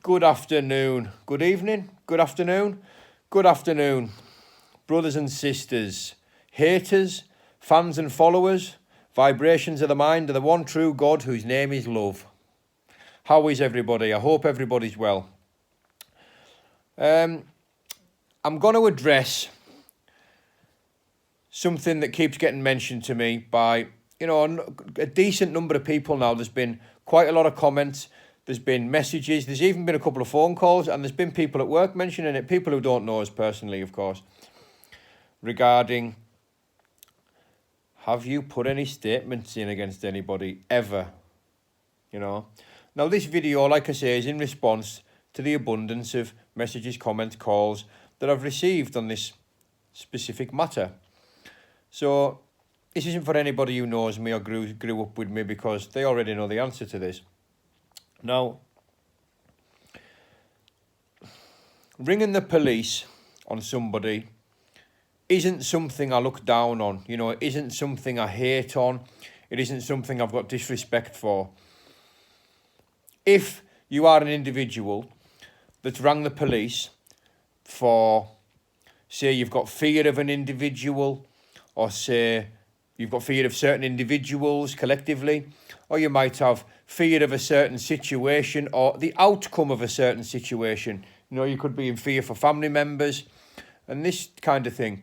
Good afternoon, good evening, good afternoon, brothers and sisters, haters, fans and followers, vibrations of the mind of the one true God whose name is love. How is everybody? I hope everybody's well. I'm going to address something that keeps getting mentioned to me by, a decent number of people now. There's been quite a lot of comments. There's been messages. There's even been a couple of phone calls, and there's been people at work mentioning it, people who don't know us personally, of course, regarding, have you put any statements in against anybody ever? Now this video, like I say, is in response to the abundance of messages, comments, calls that I've received on this specific matter. So this isn't for anybody who knows me or grew up with me, because they already know the answer to this. Now, ringing the police on somebody isn't something I look down on. It isn't something I hate on. It isn't something I've got disrespect for. If you are an individual that's rang the police for, say, you've got fear of an individual, or say you've got fear of certain individuals collectively, or you might have fear of a certain situation or the outcome of a certain situation. You could be in fear for family members and this kind of thing.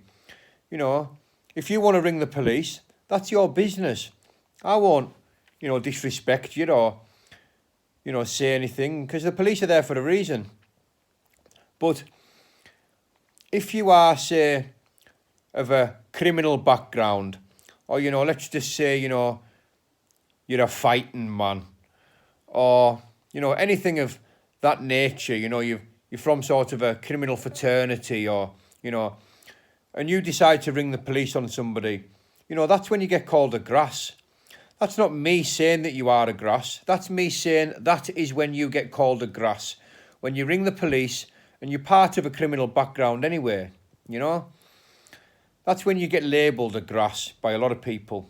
If you want to ring the police, that's your business. I won't, disrespect you or, say anything, because the police are there for a reason. But if you are, say, of a criminal background, or, let's just say, you're a fighting man, or, anything of that nature, you're from sort of a criminal fraternity, or, and you decide to ring the police on somebody, that's when you get called a grass. That's not me saying that you are a grass. That's me saying that is when you get called a grass. When you ring the police and you're part of a criminal background anyway, that's when you get labelled a grass by a lot of people.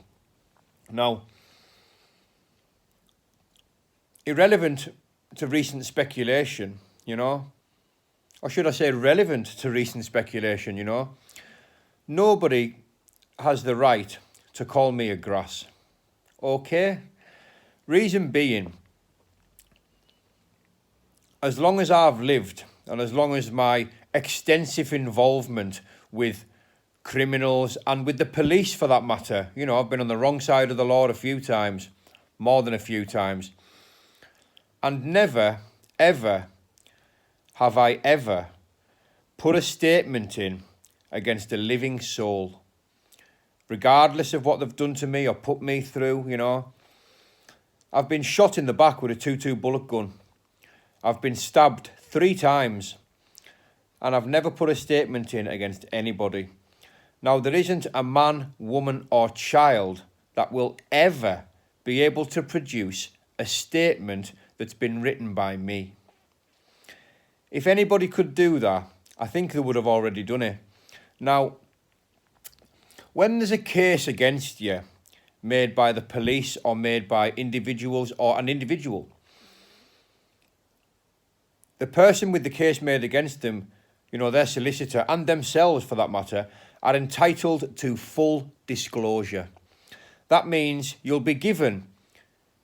Now, irrelevant to recent speculation, or should I say relevant to recent speculation, nobody has the right to call me a grass. Okay? Reason being, as long as I've lived, and as long as my extensive involvement with criminals and with the police for that matter, I've been on the wrong side of the law a few times, more than a few times, and never, ever have I ever put a statement in against a living soul, regardless of what they've done to me or put me through. I've been shot in the back with a .22 bullet gun. I've been stabbed 3 times, and I've never put a statement in against anybody. Now, there isn't a man, woman, or child that will ever be able to produce a statement that's been written by me. If anybody could do that, I think they would have already done it. Now, when there's a case against you made by the police or made by individuals or an individual, the person with the case made against them, their solicitor and themselves for that matter, are entitled to full disclosure. That means you'll be given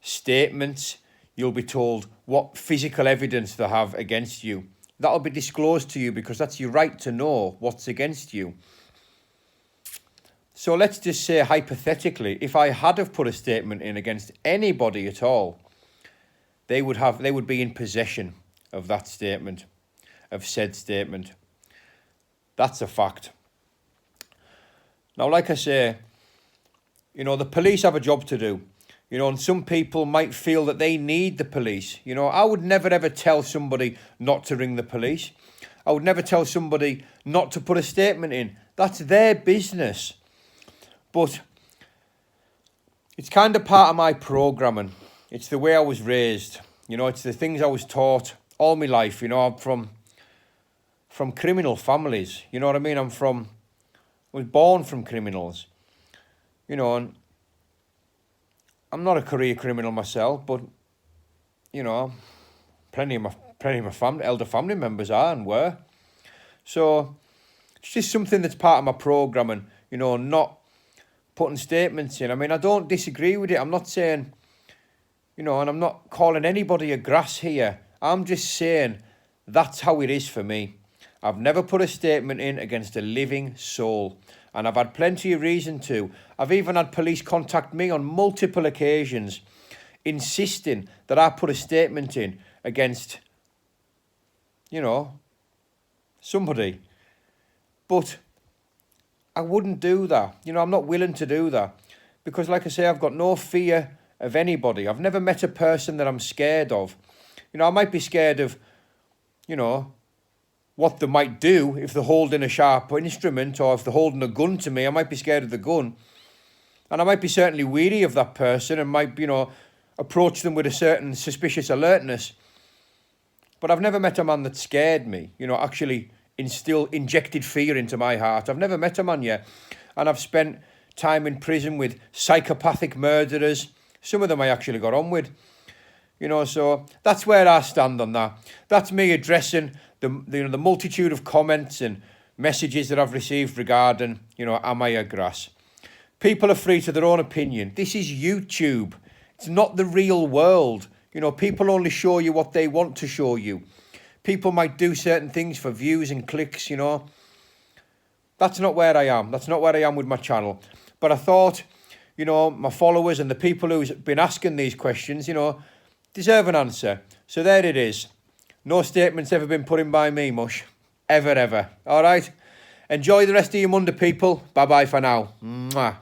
statements, you'll be told what physical evidence they have against you. That'll be disclosed to you because that's your right to know what's against you. So let's just say hypothetically, if I had have put a statement in against anybody at all, they would be in possession of that statement, of said statement. That's a fact. Now, like I say, the police have a job to do. And some people might feel that they need the police. I would never ever tell somebody not to ring the police. I would never tell somebody not to put a statement in. That's their business. But it's kind of part of my programming. It's the way I was raised. It's the things I was taught all my life. I'm from criminal families. You know what I mean? I was born from criminals. And I'm not a career criminal myself, but, plenty of my plenty of my elder family members are and were. So it's just something that's part of my programming, you know, not putting statements in. I mean, I don't disagree with it. I'm not saying, you know, and I'm not calling anybody a grass here. I'm just saying that's how it is for me. I've never put a statement in against a living soul, and I've had plenty of reason to. I've even had police contact me on multiple occasions insisting that I put a statement in against, you know, somebody. But I wouldn't do that. You know, I'm not willing to do that because, like I say, I've got no fear of anybody. I've never met a person that I'm scared of. You know, I might be scared of, you know, what they might do if they're holding a sharp instrument or if they're holding a gun to me. I might be scared of the gun. And I might be certainly weary of that person and might, you know, approach them with a certain suspicious alertness. But I've never met a man that scared me, you know, actually injected fear into my heart. I've never met a man yet. And I've spent time in prison with psychopathic murderers. Some of them I actually got on with. You know, so that's where I stand on that. That's me addressing the multitude of comments and messages that I've received regarding, you know, am I a grass? People are free to their own opinion. This is YouTube. It's not the real world. You know, people only show you what they want to show you. People might do certain things for views and clicks, you know. That's not where I am. That's not where I am with my channel. But I thought, you know, my followers and the people who've been asking these questions, you know, deserve an answer. So there it is. No statements ever been put in by me, mush. Ever, ever. All right? Enjoy the rest of your Monday, people. Bye-bye for now. Mwah.